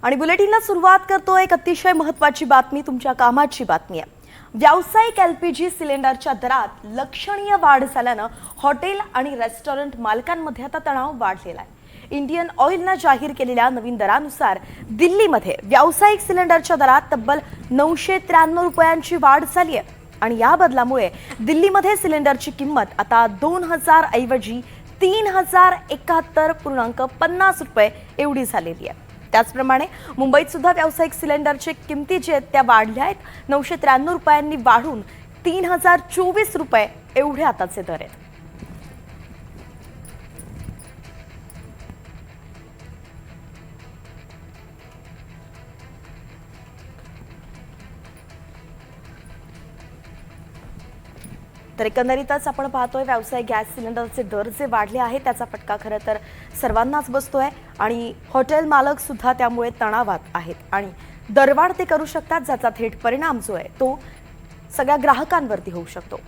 आणि बुलेटिनला सुरुवात करतोय एक अतिशय महत्त्वाची बातमी, तुमच्या कामाची बातमी आहे। व्यावसायिक एलपीजी सिलेंडरच्या दरात लक्षणीय वाढ झाल्यानं हॉटेल आणि रेस्टॉरंट मालकांमध्ये आता तणाव वाढलेला आहे। इंडियन ऑइलने जाहीर केलेल्या नवीन दरानुसार दिल्लीमध्ये व्यावसायिक सिलेंडरच्या दरात तब्बल 993 रुपयांची वाढ झाली आहे आणि या बदलामुळे दिल्लीमध्ये सिलेंडरची किंमत आता 2000 ऐवजी 3071.50 रुपये एवढी झालेली आहे। त्याचप्रमाणे मुंबईत सुद्धा व्यावसायिक सिलेंडरचे किमती जे आहेत त्या वाढल्या आहेत। 993 रुपयांनी वाढून 3024 रुपये एवढे आताचे दर आहेत। तर एकंदरीतच आपण पाहतोय व्यावसायिक गॅस सिलेंडरचे दर जे वाढले आहेत त्याचा फटका खरं तर सर्वांनाच बसतोय आणि हॉटेल मालक सुद्धा त्यामुळे तणावात आहेत आणि दरवाढ ते करू शकतात, ज्याचा थेट परिणाम जो आहे तो सगळ्या ग्राहकांवरती होऊ शकतो।